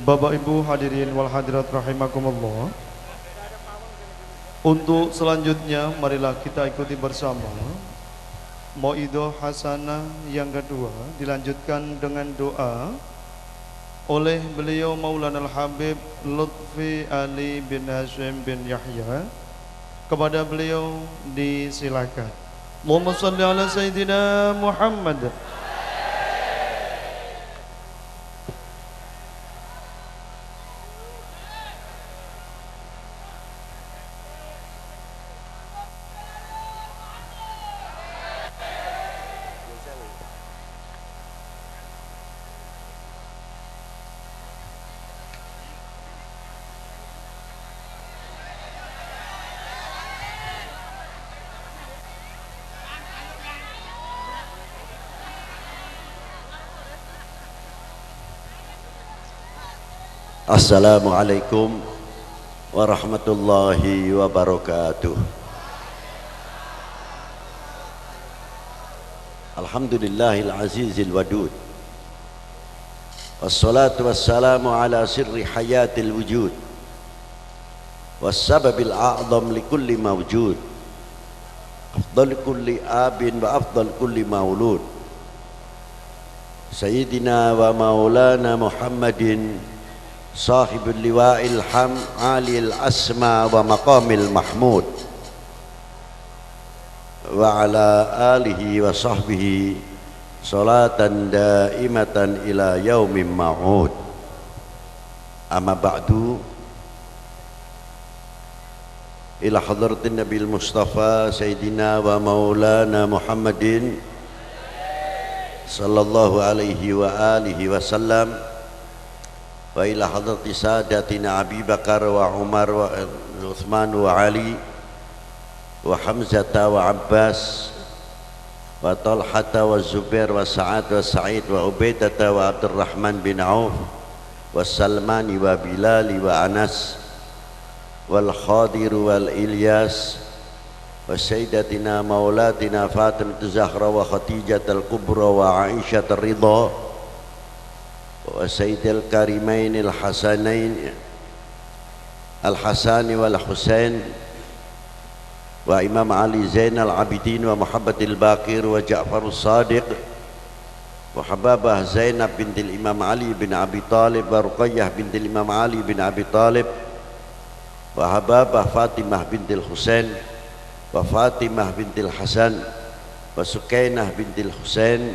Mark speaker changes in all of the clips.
Speaker 1: Bapak Ibu hadirin wal hadirat rahimakumullah. Untuk selanjutnya marilah kita ikuti bersama Mauidhah Hasanah yang kedua, dilanjutkan dengan doa oleh beliau Maulana Al-Habib Lutfi Ali bin Hashim bin Yahya. Kepada beliau disilakan. Allahumma shalli ala Sayyidina Muhammad.
Speaker 2: Assalamualaikum warahmatullahi wabarakatuh. Alhamdulillahil azizil wadud, wassalatu wassalamu ala sirri hayatil wujud, wassababil a'zam likulli mawjud, afdal kulli abin wa afdal kulli maulud, Sayyidina wa maulana Muhammadin Sahibul liwa'il ham alil asma wa maqamil mahmud wa ala alihi wa sahbihi salatan daimatan ila yaumin ma'ud. Amma ba'du, ila hadratin Nabil Mustafa Sayyidina wa maulana Muhammadin sallallahu alaihi wa alihi wasallam, wa ila hadrati sadatina Abi Bakar wa Umar wa Uthman wa Ali wa Hamzata wa Abbas wa Talhata wa Zubair wa Sa'ad wa Sa'id wa Ubaidata wa Abdurrahman bin Auf wa Salmani wa Bilali wa Anas wal Khadir wal Ilyas wa Sayyidatina Maulatina Fatimah Zahra wa Khadijah al-Kubra wa Aisyah al-Ridha wa Sayyidil Karimain al-Hasanain al-Hasan wal Husain wa Imam Ali Zain al-Abidin wa Muhabbatil Baqir wa Ja'far as-Sadiq wa Hababah Zainab bintil Imam Ali bin Abi Talib wa Ruqayyah bintil Imam Ali bin Abi Talib wa Hababah Fatimah bintil Husain wa Fatimah bintil Hasan wa Sukainah bintil Husain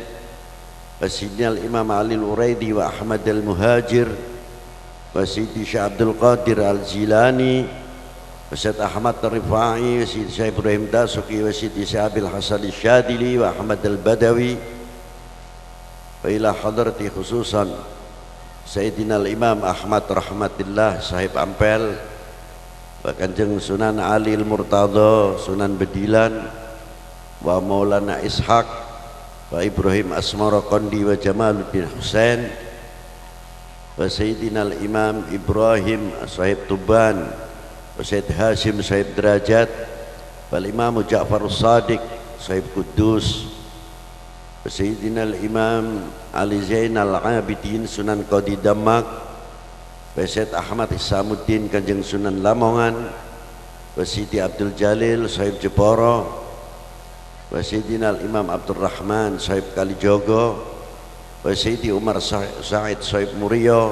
Speaker 2: wa Sayyidina Imam Ali al-Uraidi wa Ahmad al-Muhajir wa Sayyidi Syekh Abdul Qadir al-Jilani wa Sayyid Ahmad al-Rifai wa Sayyidi Syekh Ibrahim Dasuki wa Sayyidi Syekh Abil Hasan al-Syadili wa Ahmad al-Badawi wa ila hadrati khususan Sayyidina al-Imam Ahmad Rahmatillah Sahib Ampel wa Kanjeng Sunan Ali al-Murtadha Sunan Bedilan wa Maulana Ishaq wa Ibrahim Asmara Qandi wa Jamaluddin Husain wa Sayyidina al-Imam Ibrahim Sahib Tuban wa Sayyid Hashim Sahib Derajat wal Imam Ja'far as-Sadiq Sahib Kudus wa Sayyidina al-Imam Ali Zain al-Abidin Sunan Qadi Damak wa Sayyid Ahmad Isamuddin Kanjeng Sunan Lamongan wa Sayyidi Abdul Jalil Sahib Jeporo wa Sayyidina al-Imam Abdurrahman Sahib Kalijogo wa Sayyidi Umar Sa'id Sahib Murio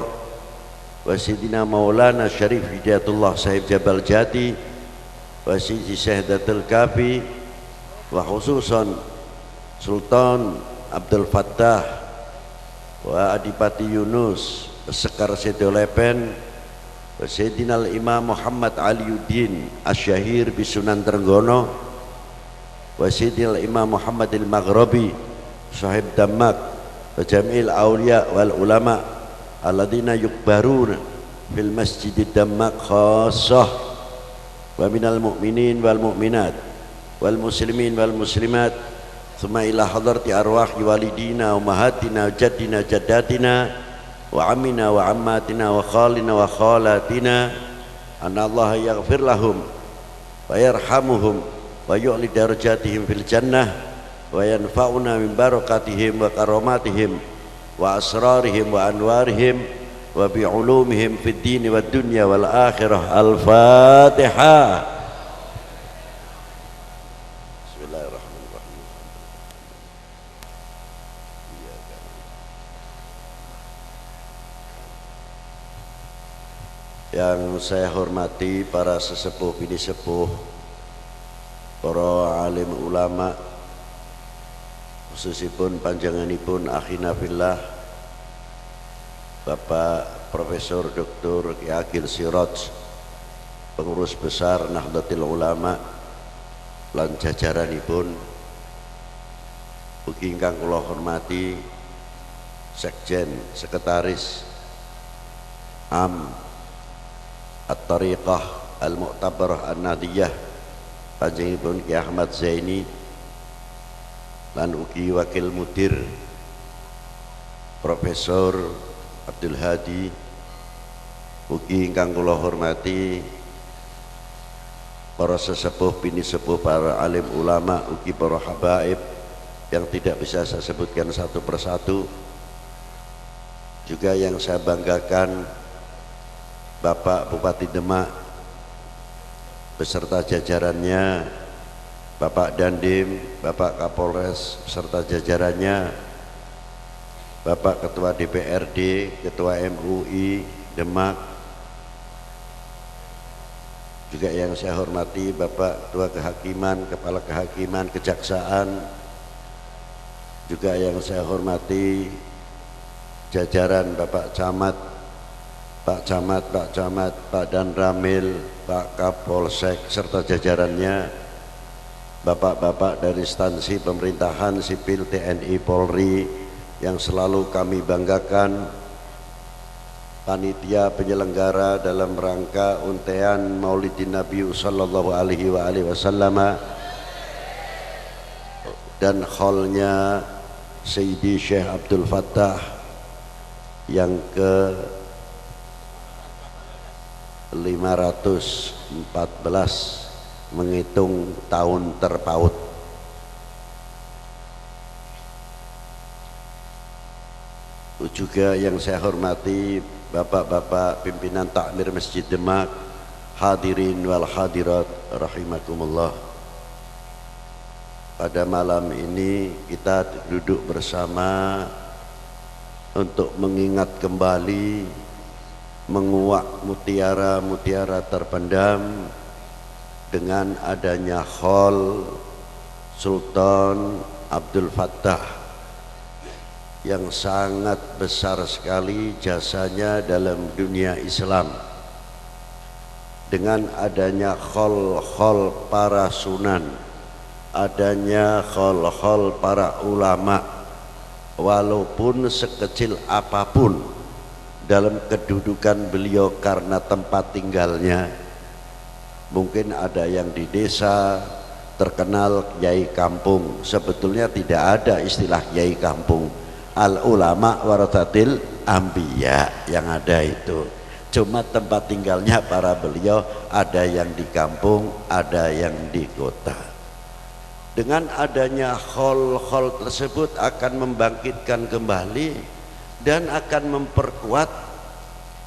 Speaker 2: wa Sayyidina Maulana Syarif Hidayatullah Sahib Jabal Jati wa Sayyidi Syahdatul Kafi wa khususan Sultan Abdul Fattah wa Adipati Yunus Sekar Sedolepen wa Sayyidina al-Imam Muhammad Aliuddin Asyahir Bisunan Trenggono wa Sayyidina Imam Muhammad al-Maghribi Sahib Damak wa Jamil Aulia wal Ulama alladhina yukbaruna fil Masjid Damak khassah wa minal mu'minin wal mu'minat wal muslimin wal muslimat thumma ila hadrati arwahi walidina wa mahatina wa jaddina jaddatina wa amina wa ammatina wa khalina wa khalatina anna Allah yaghfir lahum wa yarhamuhum wa yu'li darajatihim fil jannah wa yanfa'una min barakatihim wa karamatihim wa asrarihim wa anwarihim wa bi'ulumihim fid din wad dunya wal akhirah. Al-Fatihah. Bismillahirrahmanirrahim. Yang saya hormati para sesepuh bini sepuh, para alim ulama, khususipun panjanganipun akhina fillah Bapak Profesor Dr. Ki Agil Siraj, pengurus besar Nahdlatul Ulama lan jajaranipun, ugi ingkang kula hormati Sekjen Sekretaris Am At-Tariqah Al-Mu'tabarah An-Nadiyah panjenenganipun Ki Ahmad Zaini lan ugi Wakil Mudir Profesor Abdul Hadi, ugi ingkang kula hormati para sesepuh bini sepuh, para alim ulama, ugi para habaib yang tidak bisa saya sebutkan satu persatu. Juga yang saya banggakan Bapak Bupati Demak beserta jajarannya, Bapak Dandim, Bapak Kapolres beserta jajarannya, Bapak Ketua DPRD, Ketua MUI Demak, juga yang saya hormati Bapak Ketua Kehakiman, Kepala Kehakiman, Kejaksaan, juga yang saya hormati jajaran Bapak Camat, Pak Camat, Pak Danramil, Pak Kapolsek serta jajarannya, Bapak-bapak dari instansi pemerintahan sipil TNI Polri yang selalu kami banggakan, panitia penyelenggara dalam rangka untean Maulidin Nabi sallallahu alaihi wasallam, dan kholnya Sayyidi Syekh Abdul Fattah yang ke 514 menghitung tahun terpaut. Juga yang saya hormati bapak-bapak pimpinan takmir Masjid Demak, hadirin wal hadirat rahimakumullah. Pada malam ini kita duduk bersama untuk mengingat kembali, menguak mutiara-mutiara terpendam dengan adanya Khol Sultan Abdul Fattah yang sangat besar sekali jasanya dalam dunia Islam. Dengan adanya khol-khol para sunan, adanya khol-khol para ulama, walaupun sekecil apapun dalam kedudukan beliau karena tempat tinggalnya, mungkin ada yang di desa terkenal kiai kampung. Sebetulnya tidak ada istilah kiai kampung, al ulama warathatil anbiya yang ada itu. Cuma tempat tinggalnya para beliau ada yang di kampung, ada yang di kota. Dengan adanya khol-khol tersebut akan membangkitkan kembali dan akan memperkuat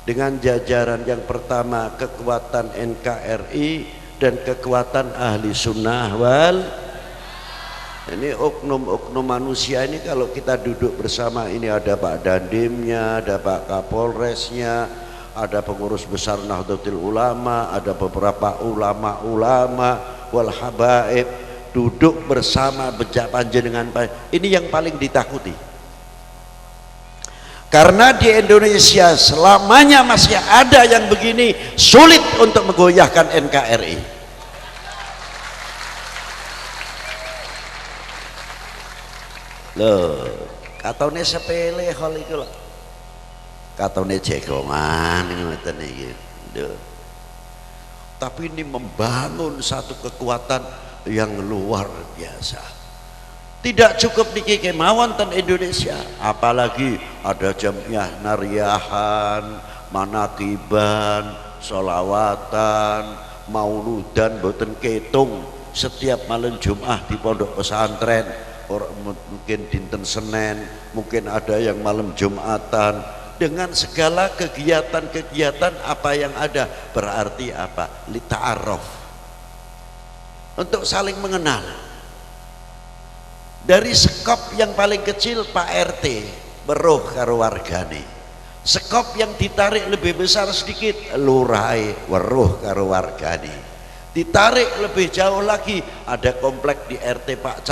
Speaker 2: dengan jajaran yang pertama kekuatan NKRI dan kekuatan ahli sunnah wal. Ini oknum-oknum manusia ini kalau kita duduk bersama ini, ada Pak Dandimnya, ada Pak Kapolresnya, ada pengurus besar Nahdlatul Ulama, ada beberapa ulama-ulama wal habaib, duduk bersama bejak panjenengan. Ini yang paling ditakuti, karena di Indonesia selamanya masih ada yang begini, sulit untuk menggoyahkan NKRI. Loh, katone sepele hal iku lho. Katone jegongan ngoten iki. Tapi ini membangun satu kekuatan yang luar biasa. Tidak cukup niki kemawon ten Indonesia, apalagi ada jamiah nariahan, manakiban, sholawatan, mauludan boten ketung setiap malam Jumat di pondok pesantren. Mungkin dinten Senin, mungkin ada yang malam Jumatan, dengan segala kegiatan-kegiatan apa yang ada. Berarti apa? Lita'aruf, untuk saling mengenal. Dari sekop yang paling kecil Pak RT weruh karo wargane, sekop yang ditarik lebih besar sedikit lurai weruh karo wargane, ditarik lebih jauh lagi ada komplek di RT Pak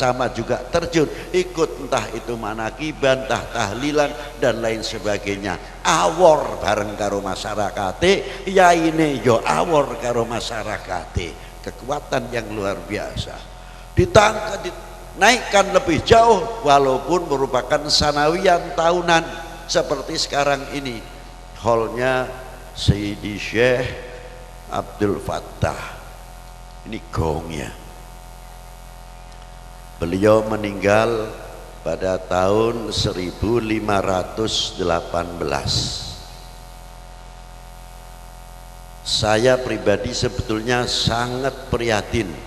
Speaker 2: Camat juga terjun ikut, entah itu manakiban, entah tahlilan dan lain sebagainya. Awor bareng karo masyarakate, yaine yo awor karo masyarakate. Kekuatan yang luar biasa. Naikkan lebih jauh walaupun merupakan sanawian tahunan seperti sekarang ini, hallnya Sayyidi Syekh Abdul Fattah. Ini gongnya. Beliau meninggal pada tahun 1518. Saya pribadi sebetulnya sangat prihatin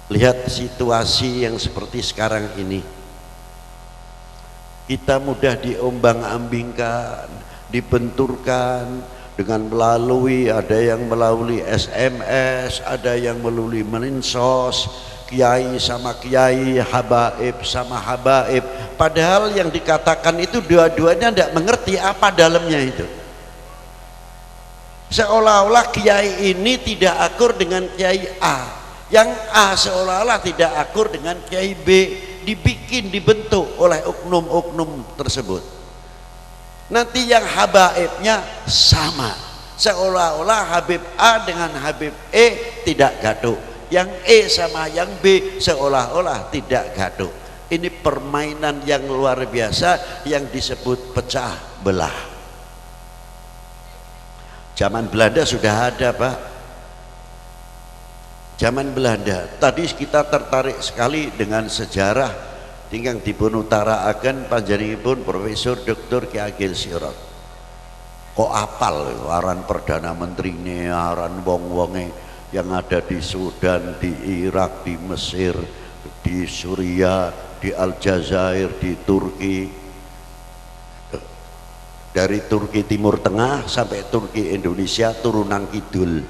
Speaker 2: lihat situasi yang seperti sekarang ini. Kita mudah diombang-ambingkan, dibenturkan dengan melalui, ada yang melalui SMS, ada yang melalui mensos, kiai sama kiai, habaib sama habaib. Padahal yang dikatakan itu dua-duanya tidak mengerti apa dalamnya itu. Seolah-olah kiai ini tidak akur dengan kiai A, yang A seolah-olah tidak akur dengan kiai B, dibentuk oleh oknum-oknum tersebut. Nanti yang habaibnya sama, seolah-olah Habib A dengan Habib E tidak gaduh, yang E sama yang B seolah-olah tidak gaduh. Ini permainan yang luar biasa yang disebut pecah belah. Zaman Belanda sudah ada, Pak. Zaman Belanda, tadi kita tertarik sekali dengan sejarah tinggal dipun utaraaken panjenenganipun Profesor Dr. Ki Agil Sirot. Kok apal aran Perdana Menteri ini, aran wong-wonge yang ada di Sudan, di Irak, di Mesir, di Suriah, di Aljazair, di Turki, dari Turki Timur Tengah sampai Turki Indonesia turunan kidul.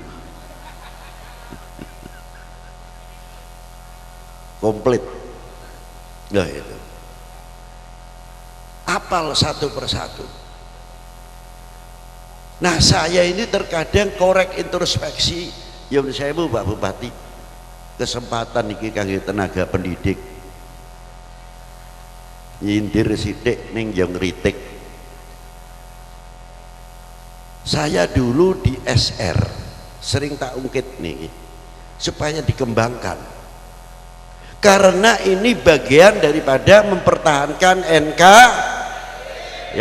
Speaker 2: Komplit. Nah itu apal satu persatu. Nah saya ini terkadang korek introspeksi, yang saya Pak Bupati, kesempatan iki kangge tenaga pendidik nyindir sithik ning yo ngritik. Saya dulu di SR sering tak ungkit nih supaya dikembangkan, karena ini bagian daripada mempertahankan NK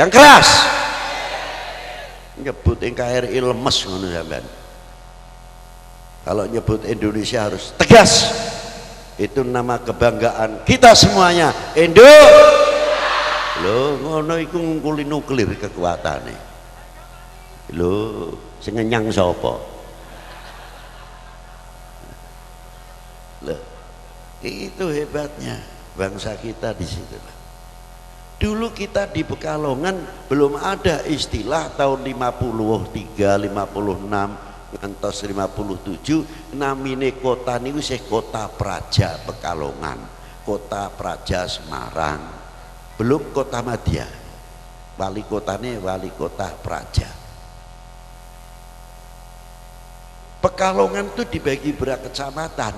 Speaker 2: yang keras. Nyebut NKRI lemes ngono sampean. Kalau nyebut Indonesia harus tegas. Itu nama kebanggaan kita semuanya. Indo. Lho ngono iku ngungkuli nuklir kekuatane. Lho sing ngenyang sapa? Lho itu hebatnya bangsa kita di situ. Dulu kita di Pekalongan belum ada istilah tahun 53, 56 ngantos 57 namine kota niku isih Kota Praja Pekalongan, Kota Praja Semarang, belum Kota Madya. Wali kotane Wali Kota Praja. Pekalongan itu dibagi berapa kecamatan?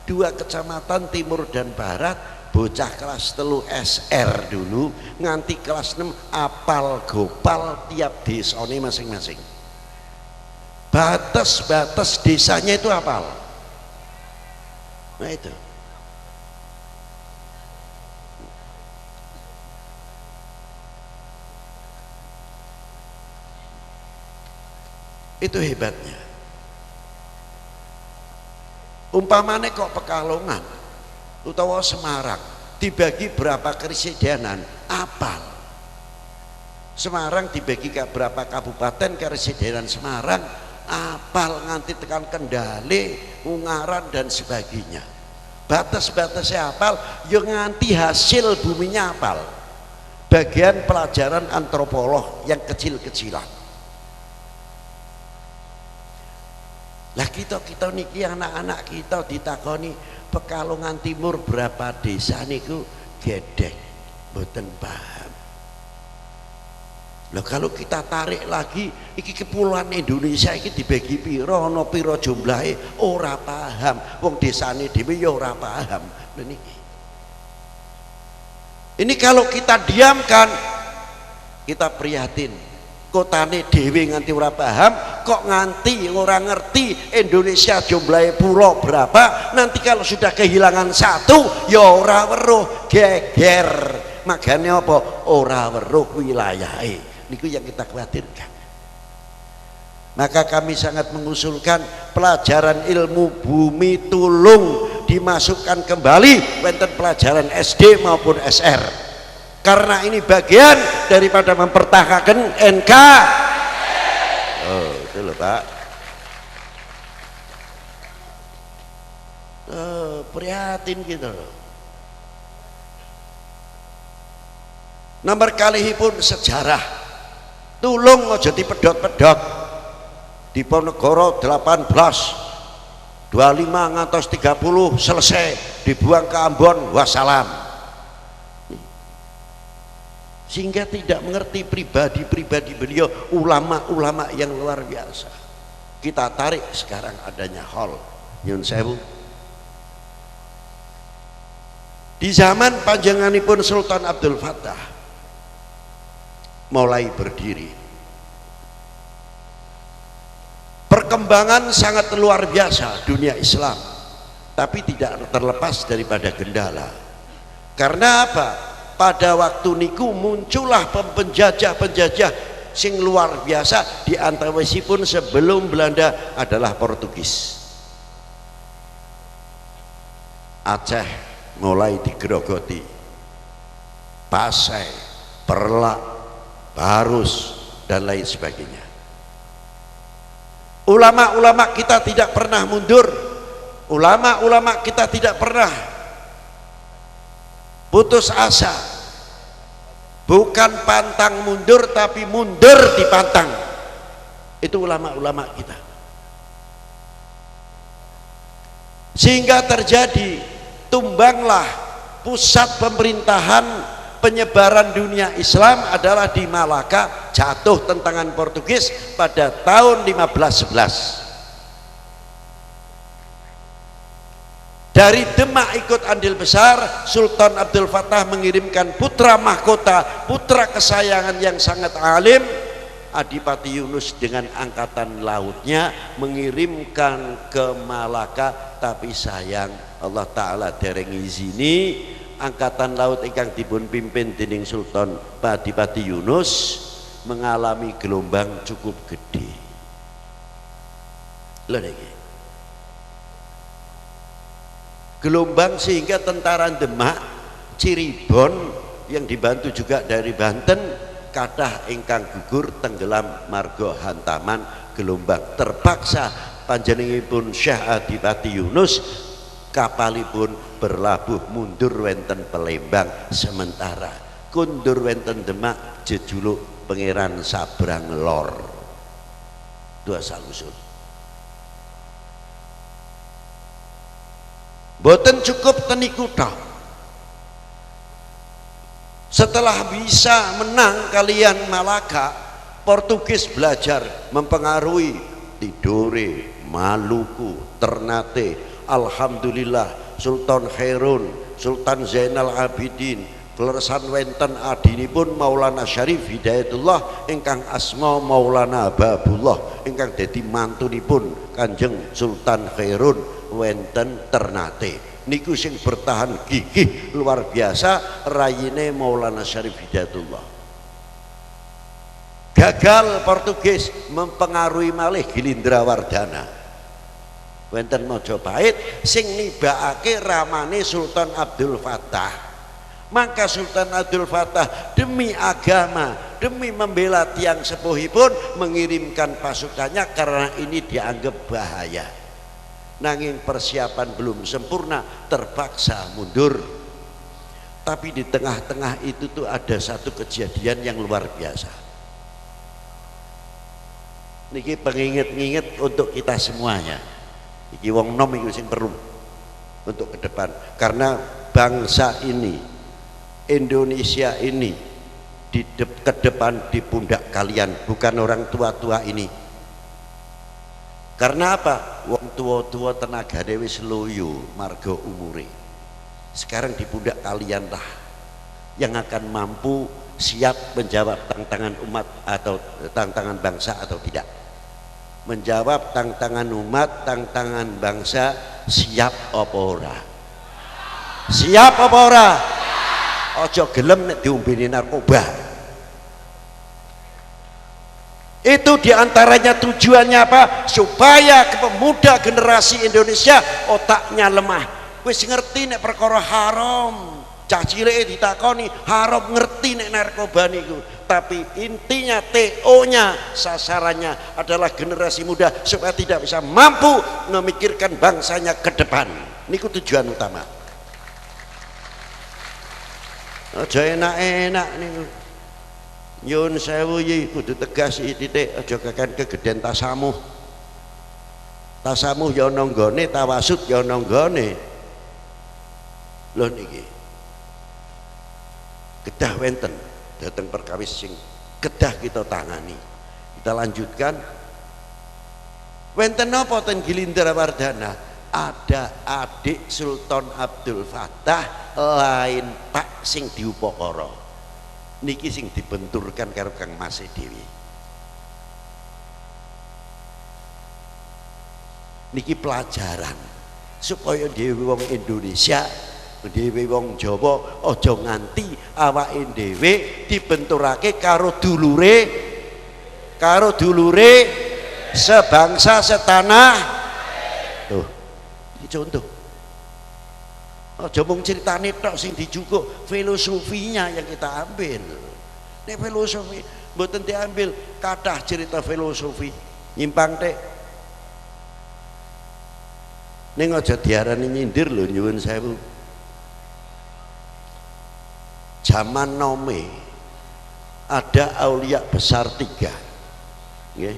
Speaker 2: 2 kecamatan timur dan barat. Bocah kelas 3 SR dulu nganti kelas 6 apal gopal tiap desane masing-masing. Batas-batas desanya itu apal. Nah itu hebatnya. Umpamane kok Pekalongan utawa Semarang dibagi berapa keresidenan apal. Semarang dibagi ke berapa kabupaten keresidenan Semarang apal nganti tekan Kendale, Ungaran dan sebagainya. Batas-batasnya apal, yo nganti hasil buminya apal. bagian pelajaran antropolog yang kecil-kecilan. Lah kita niki anak-anak kita ditakoni Pekalongan Timur berapa desa niku gedek mboten paham. Lah kalau kita tarik lagi iki kepulauan Indonesia iki dibagi piro ana piro jumlahe ora paham. Wong desane dhewe ya ora paham. Lha niki. Ini kalau kita diamkan kita prihatin. Kotane dhewe nganti ora paham, kok nganti ora ngerti Indonesia jumlahnya pulau berapa, nanti kalau sudah kehilangan satu ya ora weruh geger. Makanya apa? Ora weruh wilayahe. Niku yang kita khawatirkan. Maka kami sangat mengusulkan pelajaran ilmu bumi tulung dimasukkan kembali wonten pelajaran SD maupun SR. Karena ini bagian daripada mempertahankan NK. Oh, itu loh Pak. Prihatin gitu loh. Nomor kalihipun sejarah. Tulung aja dipedhot-pedhot. Diponegoro 18 25 ngantos 30 selesai, dibuang ke Ambon, wassalam. Sehingga tidak mengerti pribadi-pribadi beliau, ulama-ulama yang luar biasa. Kita tarik sekarang adanya hall nyun sewu. Di zaman panjenenganipun Sultan Abdul Fattah mulai berdiri, perkembangan sangat luar biasa dunia Islam, tapi tidak terlepas daripada kendala. Karena apa? Pada waktu niku muncullah penjajah-penjajah sing luar biasa, di antawisipun sebelum Belanda adalah Portugis. Aceh mulai digerogoti, Pasai, Perlak, Barus dan lain sebagainya. Ulama-ulama kita tidak pernah mundur, ulama-ulama kita tidak pernah putus asa. Bukan pantang mundur, tapi mundur dipantang. Itu ulama-ulama kita. Sehingga terjadi tumbanglah pusat pemerintahan penyebaran dunia Islam adalah di Malaka, jatuh tentangan Portugis pada tahun 1511. Dari Demak ikut andil besar, Sultan Abdul Fattah mengirimkan putra mahkota, putra kesayangan yang sangat alim, Adipati Yunus dengan angkatan lautnya mengirimkan ke Malaka. Tapi sayang Allah Ta'ala dereng izini angkatan laut ingkang dipun pimpin dening Sultan Adipati Yunus mengalami gelombang cukup gede. Lha niki gelombang sehingga tentara Demak, Cirebon yang dibantu juga dari Banten kathah ingkang gugur tenggelam margo hantaman gelombang. Terpaksa panjenenganipun Syekh Adipati Yunus kapalipun berlabuh mundur wenten Palembang, sementara kundur wenten Demak jejuluk Pangeran Sabrang Lor. Dua salusun. Boten cukup teniku tok. Setelah bisa menang kalian Malaka, Portugis belajar mempengaruhi Tidore, Maluku, Ternate. Alhamdulillah Sultan Khairun, Sultan Zainal Abidin, kleresan wenten adinipun Maulana Syarif Hidayatullah ingkang asma Maulana Babullah ingkang dadi mantunipun Kanjeng Sultan Khairun wenten Ternate. Niku sing bertahan gigih luar biasa rayine Maulana Syarif Hidayatullah. Gagal Portugis mempengaruhi malih Gilindrawardana wenten Majapahit sing nibakake ramane Sultan Abdul Fattah. Maka Sultan Abdul Fattah demi agama, demi membela tiang sepuhipun mengirimkan pasukannya karena ini dianggap bahaya. Nanging persiapan belum sempurna, terpaksa mundur. Tapi di tengah-tengah itu tuh ada satu kejadian yang luar biasa. Niki penginget-inget untuk kita semuanya. Niki wong nom iki sing perlu untuk ke depan. Karena bangsa ini, Indonesia ini ke depan di pundak kalian, bukan orang tua-tua ini. Karena apa? Wong tua-tua tenaga wis loyo marga umure. Sekarang di pundak kalianlah yang akan mampu siap menjawab tantangan umat atau tantangan bangsa atau tidak. Menjawab tantangan umat, tantangan bangsa, siap apa ora? Siap apa ora? Ojo gelem nek diombeni narkoba. Itu diantaranya tujuannya apa? Supaya pemuda generasi Indonesia otaknya lemah. Wis ngerti nek perkara haram, cah cilike ditakoni haram, ngerti nek narkoba niku. Tapi intinya TO-nya, sasarannya adalah generasi muda supaya tidak bisa mampu memikirkan bangsanya ke depan. Niku tujuan utama. Aja enak-enak niku. Nyun sewu iki kudu tegas titik, aja kakan kegeden tasamuh. Tasamuh ya ana nggone, tawasud ya ana nggone. Lho niki kedah wenten dateng perkawis sing kedah kita tangani. Kita lanjutkan. Wenten napa ten Gilindra Wardana? Ada adik Sultan Abdul Fattah lain Pak sing diupakara. Niki sing dibenturkan karo Kang Mas Dewi. Niki pelajaran supaya dhewe wong Indonesia, dhewe wong Jawa aja nganti awake dhewe dibenturake karo dulure sebangsa setanah. Tuh, iki contoh. Aja mung critane tok sing dijukuk, filosofinya yang kita ambil. Nek filosofi mboten diambil, kathah cerita filosofi nyimpang tek. Ning aja diarani nyindir lho nyuwun sewu. Zaman nome ada aulia besar 3 nggih.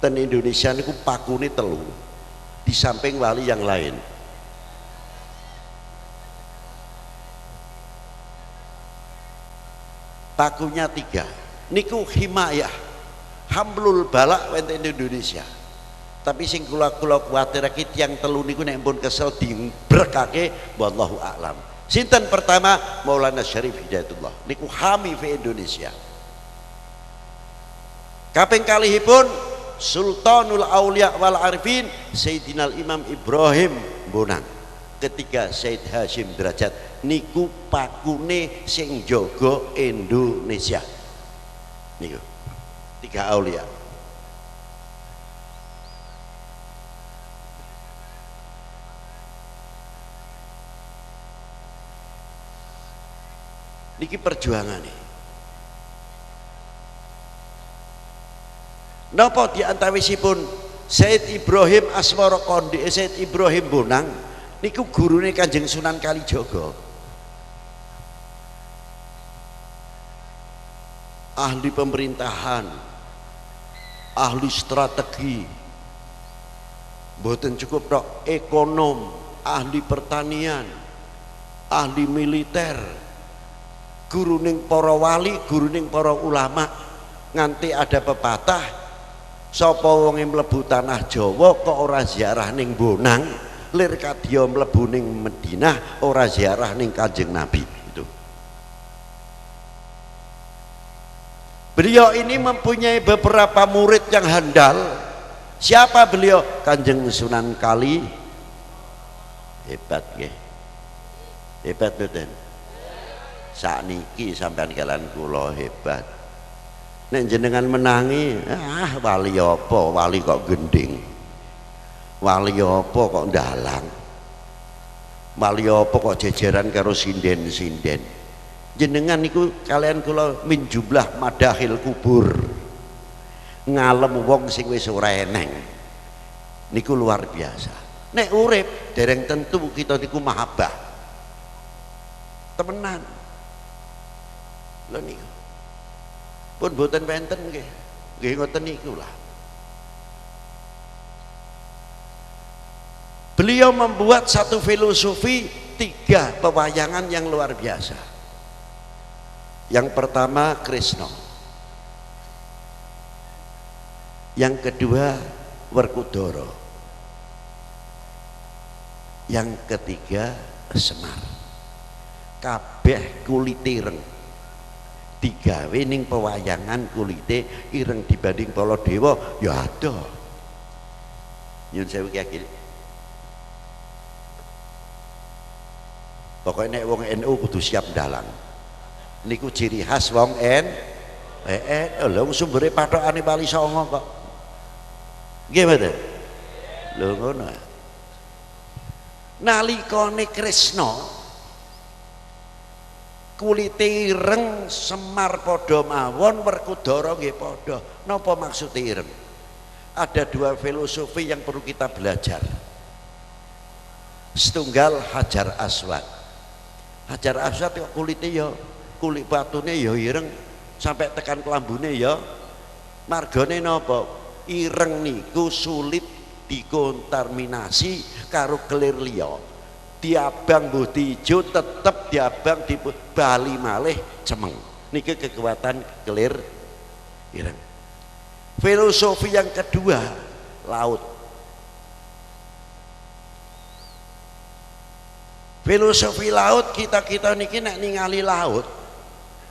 Speaker 2: Ten Indonesia niku pakune 3 di samping wali yang lain. Pakunya 3 niku himayah hamlul balak wonten Indonesia. Tapi sing kula kuwatirake tiyang 3 niku nek pun kesel dibrekake wallahu a'lam. Sinten pertama? Maulana Syarif Hidayatullah niku hami fi Indonesia. Kaping kalihipun Sultanul Aulia wal Arifin Sayyidina Imam Ibrahim Bonang. Ketiga Said Hashim Derajat niku pakune sing jaga Indonesia. Niku 3 aulia. Niki perjuangane. Napa di antawisipun Said Ibrahim Asmara Kondi, Said Ibrahim Bonang niku gurune Kanjeng Sunan Kalijaga. Ahli pemerintahan, ahli strategi, mboten cukup tok ekonom, ahli pertanian, ahli militer, guruning para wali, guruning para ulama. Nganti ada pepatah, sapa wong mlebu tanah Jawa kok ora ziarah ning Bonang, lir kadya mlebu ning Madinah ora ziarah ning Kanjeng Nabi. Itu. Beliau ini mempunyai beberapa murid yang handal. Siapa beliau? Kanjeng Sunan Kali. Hebat nggih. Hebat mboten? Sakniki sampean kalian kula hebat. Nek jenengan menangi, wali apa? Wali kok gending. Wali apa kok ndalang. Wali apa kok jejeran karo sinden-sinden. Jenengan niku kalian kula min jumlah madahil kubur. Ngalem wong sing wis ora eneng. Niku luar biasa. Nek urip dereng tentu kita niku mahabbah. temenan. Lho niku pun boten wenten nggih. Nggih ngoten niku lah. Beliau membuat satu filosofi 3 pewayangan yang luar biasa. Yang pertama Krisna, yang kedua Werkudara, yang ketiga Semar. Kabeh kulite ireng, digawe ning pewayangan kulite ireng dibanding para dewa ya ada. Nyun sewu Ki. Pokoknya nek wong NU kudu siap dalang. Niku ciri khas wong lho sumbere pathokane Wali Songo kok. Nggih mboten? Lho ngono. Nalikane Krisna kulite ireng, Semar padha mawon, Werkudara nggih padha. Napa maksude ireng? Ada 2 filosofi yang perlu kita belajar. Setunggal Hajar Aswad. Hajar Aswad kok kulite ya kulit batune ya ireng sampai tekan kelambune ya. Margane napa? Ireng niku sulit dikontaminasi karo kelir liya. Diabang mbuh ijo tetep diabang di bali malih cemeng. Niki kekuatan kelir ireng. Filosofi yang kedua, laut. Filosofi laut, kita niki nek ningali laut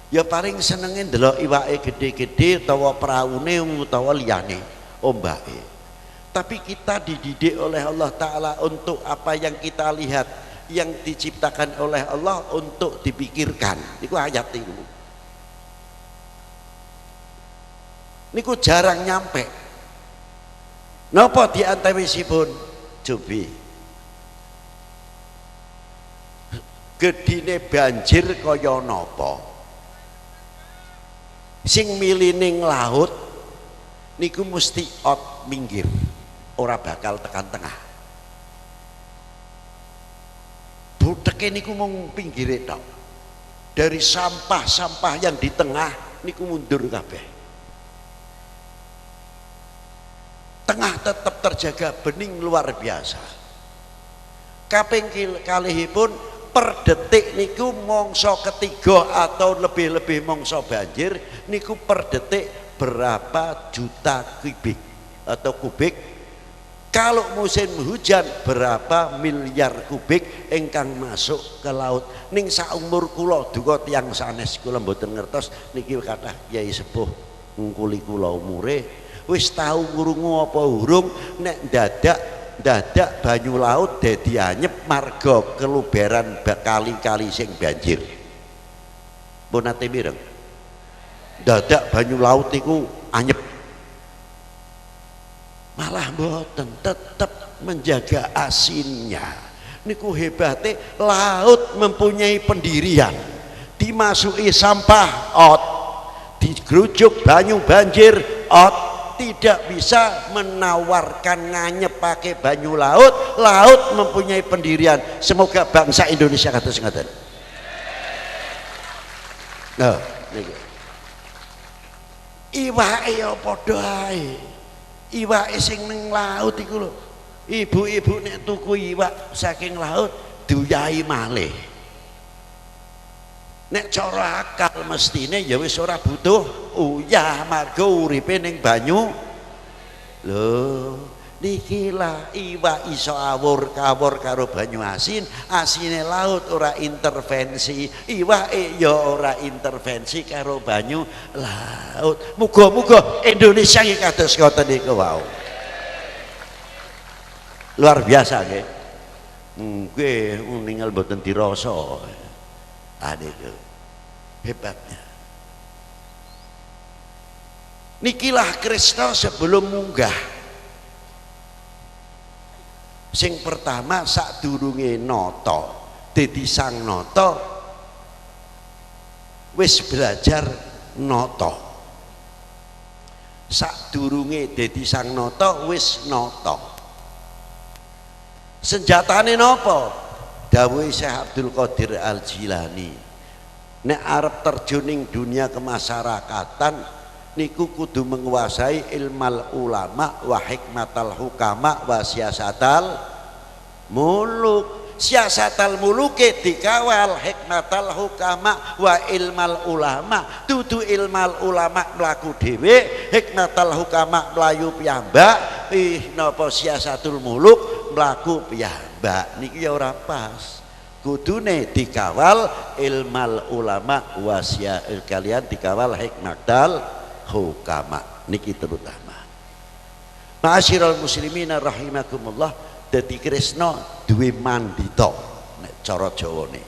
Speaker 2: ya paling senenge ndelok iwake gede-gede utawa praune utawa liyane ombake. Tapi kita dididik oleh Allah Ta'ala untuk apa yang kita lihat, yang diciptakan oleh Allah untuk dipikirkan. Niku ayat itu niku jarang nyampe. Napa diantawisipun cobi gedine banjir kaya napa? Sing milining laut niku mesti out minggir, ora bakal tekan tengah. Buteke niku mung pinggire tok. Dari sampah-sampah yang di tengah niku mundur kabeh. Tengah tetap terjaga bening luar biasa. Kaping kalihipun per detik niku mongso ketiga atau lebih mongso banjir niku per detik berapa juta kubik atau kubik. Kalau musim hujan berapa miliar kubik ingkang masuk ke laut. Ning saumur kula duka tiyang sanes kula mboten ngertos niki kathah Kyai sepuh ngkuli kula umure wis tau krungu apa urung nek dadak banyu laut dadi anyep marga keluberan kali-kali sing banjir. Pun nate mireng dadak banyu laut iku anyep, malah mboten, tetap menjaga asinnya. Niku hebate laut mempunyai pendirian. Dimasuki sampah out, digerujuk banyu banjir out. Tidak bisa menawarkan nganyep pakai banyu laut. Laut mempunyai pendirian. Semoga bangsa Indonesia kados ngoten. Nah, niku. Iwake ya padha ae. Iwake sing ning laut iku lho. Ibu-ibu nek tuku iwak saking laut duyai malih. Nek cara akal mestine ya wis ora butuh uyah marga uripe ning banyu. Lho, niki lah iwak iso awur-kawur karo banyu asin, asine laut ora intervensi, iwake ya ora intervensi karo banyu laut. Muga-muga Indonesia iki kados ngoten niku wau. Luar biasa nggih. Nggih, ninggal mboten dirasa. Itu hebatnya. Nikilah Krisna sebelum munggah. Sing pertama sadurunge nata dadi sang nata wis belajar nata. Sadurunge dadi sang nata wis nata. Senjatane napa? dawuhe Syekh Abdul Qadir Al Jilani, nek arep terjuning dunia kemasyarakatan niku kudu menguasai ilmal ulama wa hikmatal hukama wa siasatal muluk. Siasatal muluke dikawal, hikmatal hukama wa ilmal ulama. Dudu ilmal ulama mlaku dhewe, hikmatal hukama mlayu piyambak, napa siasatul muluk mlaku piyambak. Niki ya ora pas. Kudune dikawal ilmal ulama wa kalian dikawal hikmatal hukama. Niki terutama. Ma'asyiral muslimin rahimakumullah. Dadi Kresna duwe mandita nek cara Jawane.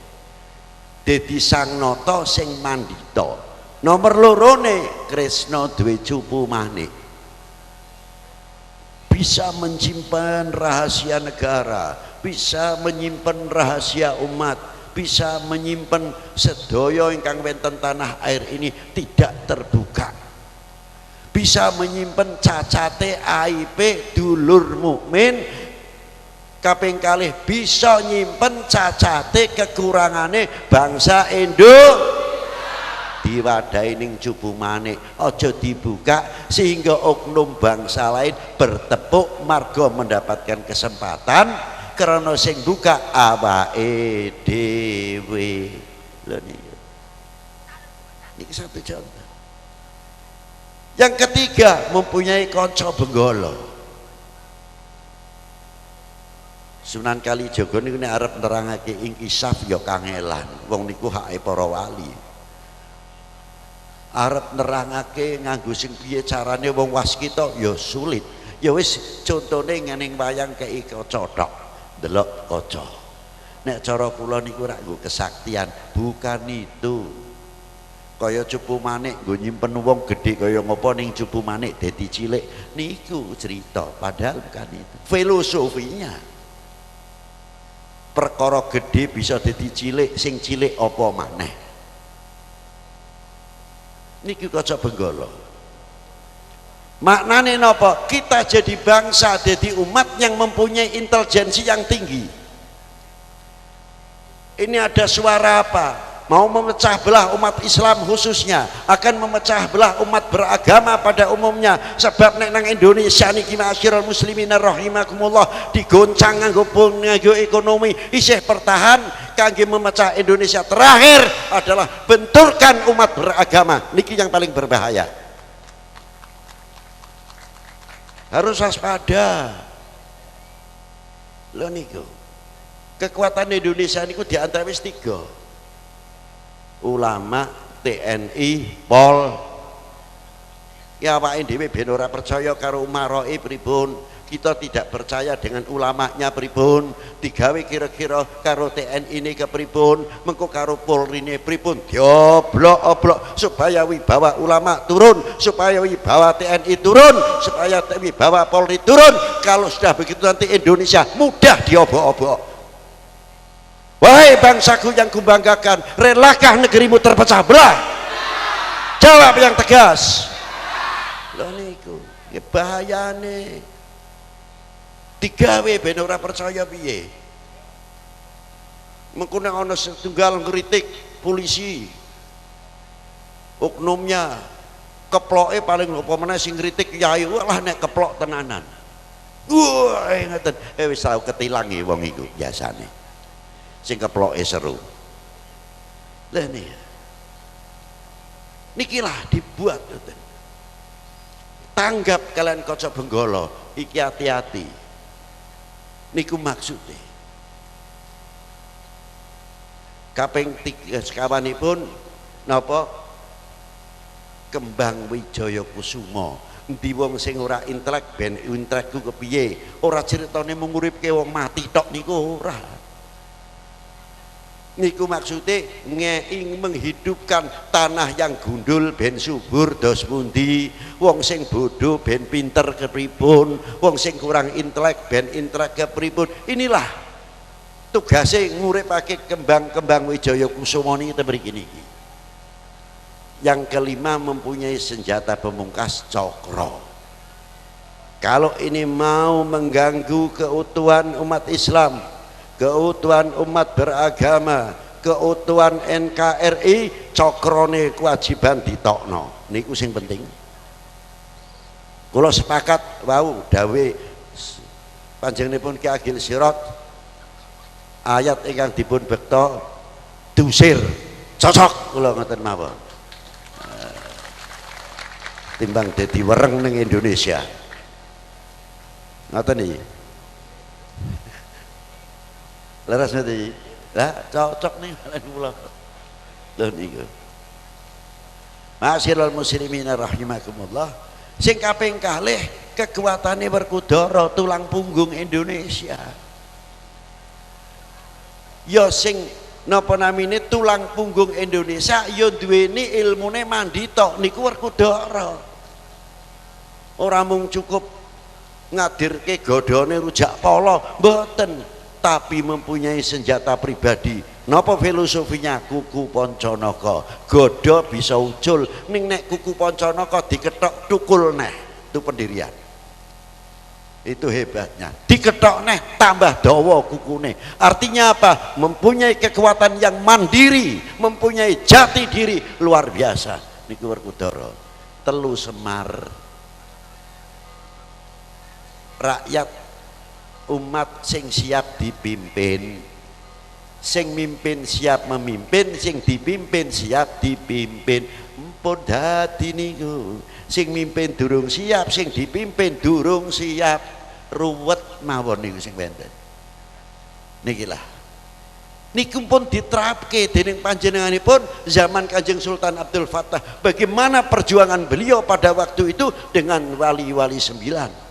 Speaker 2: Dadi Sang Nata sing mandita. Nomor lorone Kresna duwe cupu manik. Bisa menyimpan rahasia negara, bisa menyimpan rahasia umat, bisa menyimpan sedaya ingkang wonten tanah air ini tidak terbuka. Bisa menyimpan cacate aibe dulur mukmin. Kaping kalih bisa nyimpen cacate kekurangane bangsa diwadahi ning cupu manik, aja dibuka sehingga oknum bangsa lain bertepuk marga mendapatkan kesempatan karena sing buka awake dhewe. Lho niki satu contoh. Yang ketiga, mempunyai kanca benggala. Sunan Kalijaga niku nek arep nerangake inkisaf ya kangelan. Wong niku hake para wali. Arep nerangake nganggo sing piye carane wong waskita ya sulit. Ya wis contone ngene wayang kei kaca tok. Delok kaca. Nek cara kula niku rak nggo kesaktian, bukan itu. Kaya cupu manik nggo nyimpen wong gedhe kaya ngopo ning cupu manik dadi cilik niku cerita, padahal bukan itu. Filosofinya perkara gede bisa jadi cilik, sing cilik apa maneh. Niki kaca benggala. Maknane napa? Kita jadi bangsa, jadi umat yang mempunyai intelijensi yang tinggi. Ini ada suara apa? Mau memecah belah umat Islam khususnya, akan memecah belah umat beragama pada umumnya. Sebab nek nang Indonesia niki ma'asyiral muslimin rahimakumullah digoncang nganggo ekonomi isih pertahan kangge memecah Indonesia. Terakhir adalah benturkan umat beragama. Niki yang paling berbahaya. Harus waspada. Lho niku. Kekuatan Indonesia niku diantara wis 3. Ulama, TNI, Pol. Ya awake dhewe ben ora percaya karo umaroe pripun, kita tidak percaya dengan ulamanya pripun, digawe kira-kira karo TNI ini kepripun, mengko karo Polri ini pripun, dioblok-oblok supaya wibawa ulama turun, supaya wibawa TNI turun, supaya wibawa Polri turun. Kalau sudah begitu nanti Indonesia mudah diobok-obok. Wahai bangsaku yang kubanggakan, relakah negerimu terpecah belah? Jawab yang tegas. Lho niku, ya bahayane. Digawe ben ora percaya piye. Mengko nek ana setunggal ngritik polisi, oknumnya keploke paling apa meneh sing ngritik kiai, walah nek keplok tenanan. Wah, ngeten. Wis tau ketilangi wong iku biasane. Sing keploke seru. Lah nikilah dibuat tanggap kalian kaca benggala iki hati-hati. Niku maksudnya kaping 3 sekawanipun napa Kembang Wijaya Kusuma. Endi wong sing ora intelek ben intelekku kepiye? Ora critane mung uripke wong mati tok niku ora. Niku maksudnya ingin menghidupkan tanah yang gundul ben subur dos pundi, wong sing bodoh ben pinter kepripun, wong sing kurang intelek ben intelek kepripun. Inilah tugasnya nguripake Kembang Wijaya Kusuma niki mriki niki. Yang kelima, mempunyai senjata pemungkas cokro. Kalau ini mau mengganggu keutuhan umat Islam, keutuhan umat beragama, keutuhan NKRI, cokrone kewajiban ditokno. Niku sing penting. Kula sepakat wau dawe panjenenganipun Ki Agil Sirot, ayat ingkang dipun bekta diusir cocok kula ngoten mawon. Timbang dadi wereng ning Indonesia. Ngoten iki. Leres ngerti? Lah cocok nih kula. Lho niku. Ma'asyiral muslimin rahimakumullah. Sing kaping kalih kekuatane Werkudara tulang punggung Indonesia. Ya sing napa namine tulang punggung Indonesia ya duweni ilmune mandi tok niku Werkudara. Ora mung cukup ngadirke godhone rujak polo, mboten, tapi mempunyai senjata pribadi. Napa filosofinya? Kuku Pancanaka. Godho bisa ucul, ning nek kuku Pancanaka diketok tukul neh. Itu pendirian. Itu hebatnya. Diketok neh tambah dawa kukune. Artinya apa? Mempunyai kekuatan yang mandiri, mempunyai jati diri luar biasa. Niku Werkudara. Telu Semar. Rakyat umat sing siap dipimpin, sing mimpin siap memimpin, sing dipimpin siap dipimpin. Mpun dadi niku sing mimpin durung siap, sing dipimpin durung siap, ruwet mawon niku sing wonten niki lah. Niku pun diterapke dening panjenenganipun zaman Kanjeng Sultan Abdul Fattah. Bagaimana perjuangan beliau pada waktu itu dengan wali-wali 9.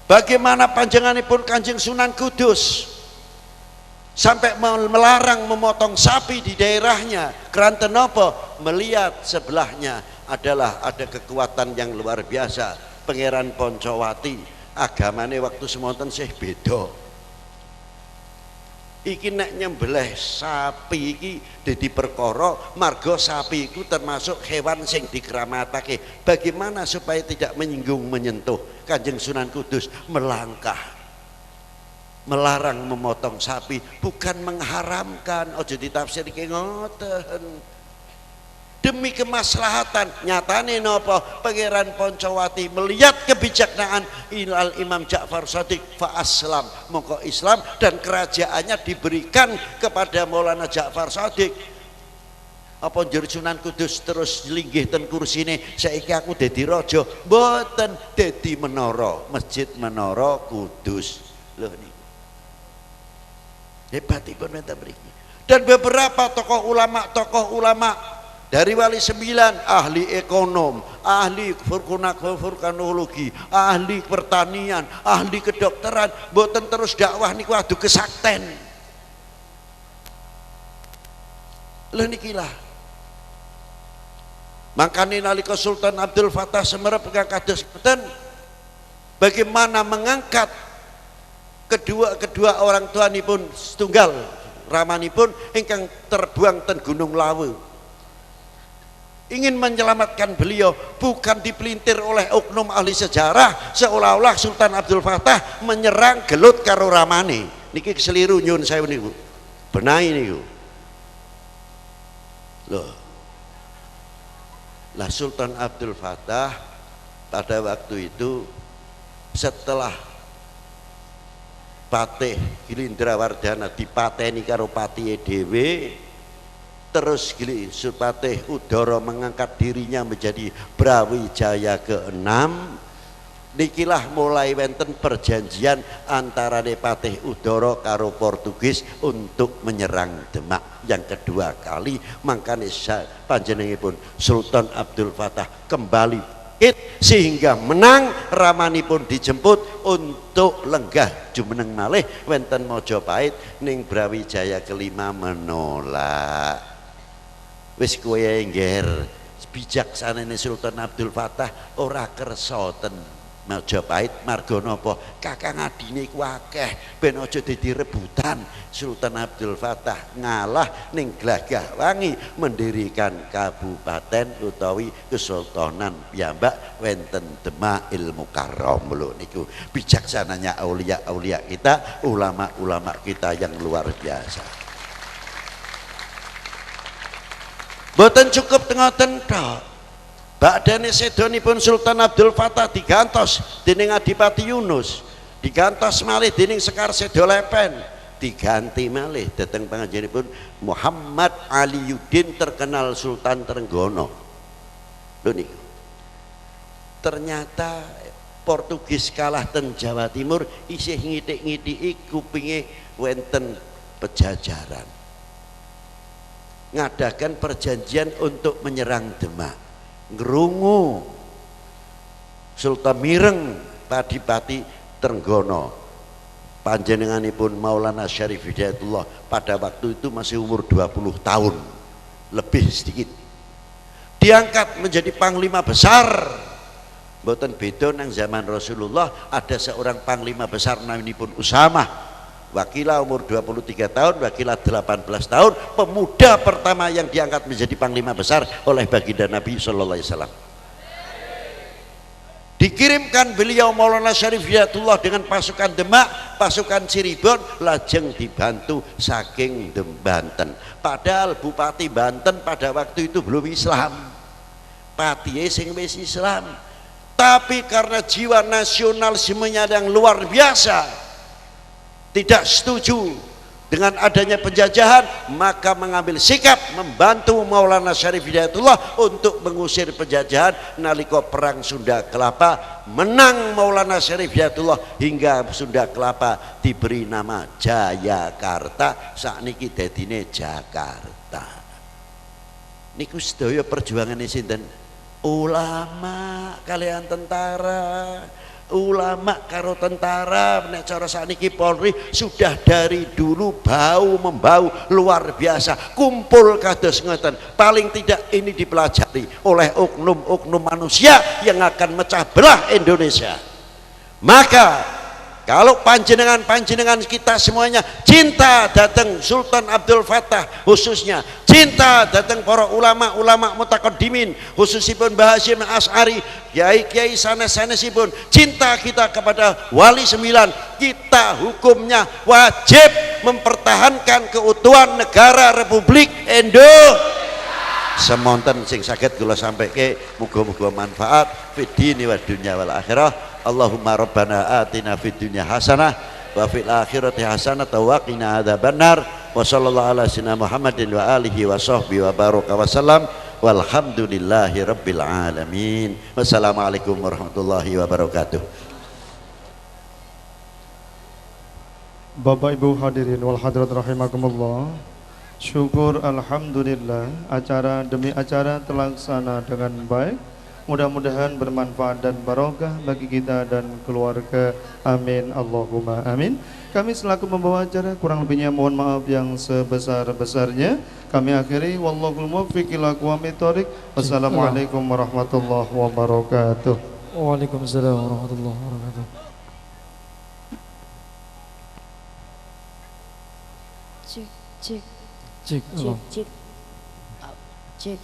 Speaker 2: Bagaimana panjenenganipun Kanjeng Sunan Kudus sampai melarang memotong sapi di daerahnya. Keranten napa? Melihat sebelahnya adalah ada kekuatan yang luar biasa. Pangeran Poncowati agamane waktu semonten sih beda. Iki nek nyembelih sapi iki dadi perkara marga sapi iku termasuk hewan sing dikeramatake. Bagaimana supaya tidak menyinggung menyentuh? Kanjeng Sunan Kudus melangkah melarang memotong sapi, bukan mengharamkan. Ojo ditafsirke ngoten. Demi kemaslahatan. Nyatane napa? Pangeran Poncowati melihat kebijaksanaan Ilal Imam Ja'far Shadiq fa aslam, mongko Islam dan kerajaannya diberikan kepada Maulana Ja'far Shadiq. Apa njur Sunan Kudus terus linggih ten kursine, saiki aku dadi raja? Mboten, dadi menara, Masjid Menara Kudus. Lho niku. Hebatipun menten mriki. Dan beberapa tokoh ulama dari wali 9, ahli ekonom, ahli vulkanologi, ahli pertanian, ahli kedokteran, mboten terus dakwah niku adu kesakten. Lha niki lah. Makane nalika Sultan Abdul Fattah semerep kados mboten, bagaimana mengangkat kedua orang tuanipun setunggal ramanipun ingkang terbuang ten Gunung Lawu. Ingin menyelamatkan beliau, bukan dipelintir oleh oknum ahli sejarah seolah-olah Sultan Abdul Fattah menyerang gelut karo ramane. Niki keseliru nyun saya niku. Benahi niku. Loh. Lah Sultan Abdul Fattah pada waktu itu setelah Patih Gilindrawardana dipateni karo patihe dhewe, terus Patih Udara mengangkat dirinya menjadi Brawijaya ke-6. Nikilah mulai wenten perjanjian antara Patih Udara karo Portugis untuk menyerang Demak yang kedua kali. Makanya panjenenganipun Sultan Abdul Fattah kembali sehingga menang, ramanipun dijemput untuk lenggah jumeneng malih wenten Mojopahit ning Brawijaya ke-5 menolak. Wis kowe engger bijaksanane Sultan Abdul Fattah ora kersa ten Majapahit marga napa? Kakang adine iku akeh ben aja dadi rebutan. Sultan Abdul Fattah ngalah ning Glagahwangi mendirikan kabupaten utawi kesultanan piyambak wenten Demail Mukarram lho niku. Bijaksananya aulia-aulia kita, ulama-ulama kita yang luar biasa. Boten cukup ngoten tok. Badane sedonipun Sultan Abdul Fattah digantos dening Adipati Yunus, digantos malih dening Sekar Sedo Lepen, diganti malih dhateng pangajenipun Muhammad Aliyuddin terkenal Sultan Trenggono. Lho niku. Ternyata Portugis kalah teng Jawa Timur isih ngitik-ngitiki kupinge wenten pejajaran. Ngadakan perjanjian untuk menyerang Demak. Ngrungu Sultan Mireng Padipati Trenggono panjenenganipun Maulana Syarif Hidayatullah pada waktu itu masih umur 20 tahun lebih sedikit, diangkat menjadi panglima besar. Mboten beda nang zaman Rasulullah ada seorang panglima besar naminipun Usamah. Wakilah umur 23 tahun, wakilah 18 tahun, pemuda pertama yang diangkat menjadi panglima besar oleh baginda Nabi sallallahu alaihi wasallam. Dikirimkan beliau Maulana Syarif Hidayatullah dengan pasukan Demak, pasukan Cirebon, lajeng dibantu saking Banten. Padahal Bupati Banten pada waktu itu belum Islam. Patihe sing wis Islam. Tapi karena jiwa nasionalismenya yang luar biasa, tidak setuju dengan adanya penjajahan, maka mengambil sikap membantu Maulana Syarif Hidayatullah untuk mengusir penjajahan. Nalika perang Sunda Kelapa menang Maulana Syarif Hidayatullah hingga Sunda Kelapa diberi nama Jayakarta, sakniki dadine Jakarta. Niku sedaya perjuangane sinten? Ulama kalian tentara. Ulama karo tentara nek cara sakniki Polri sudah dari dulu bau membau luar biasa. Kumpul kados ngoten, paling tidak ini dipelajari oleh oknum-oknum manusia yang akan mecah belah Indonesia. Maka kalau panjenengan kita semuanya cinta datang Sultan Abdul Fattah, khususnya cinta datang para ulama-ulama mutaqaddimin, khususipun Mbah Hasyim Asy'ari, kiai-kiai sanes-sanesipun, cinta kita kepada Wali Sembilan, kita hukumnya wajib mempertahankan keutuhan negara Republik Indonesia. Semonten sing saged kula sampaikan, muga-muga manfaat fid dini wad dunya wal akhirah. Allahumma rabbana atina fid dunya hasanah wa fil akhirati hasanah wa qina adzabannar. Wa sallallahu ala sayyidina Muhammadin wa alihi wa sahbihi wa baraka wa sallam. Walhamdulillahi rabbil alamin. Wassalamualaikum warahmatullahi wabarakatuh.
Speaker 1: Bapak Ibu hadirin wal hadirat rahimakumullah. Syukur alhamdulillah, acara demi acara terlaksana dengan baik. Mudah-mudahan bermanfaat dan barokah bagi kita dan keluarga. Amin Allahumma amin. Kami selaku membawa acara kurang lebihnya mohon maaf yang sebesar-besarnya. Kami akhiri wallahul muwaffiq ila aqwamit thoriq. Wassalamualaikum warahmatullahi wabarakatuh.
Speaker 3: Waalaikumsalam warahmatullahi wabarakatuh.
Speaker 4: Cek cek
Speaker 3: Cek
Speaker 4: cek cek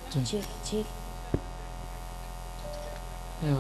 Speaker 4: cek cek cek.
Speaker 3: Ya,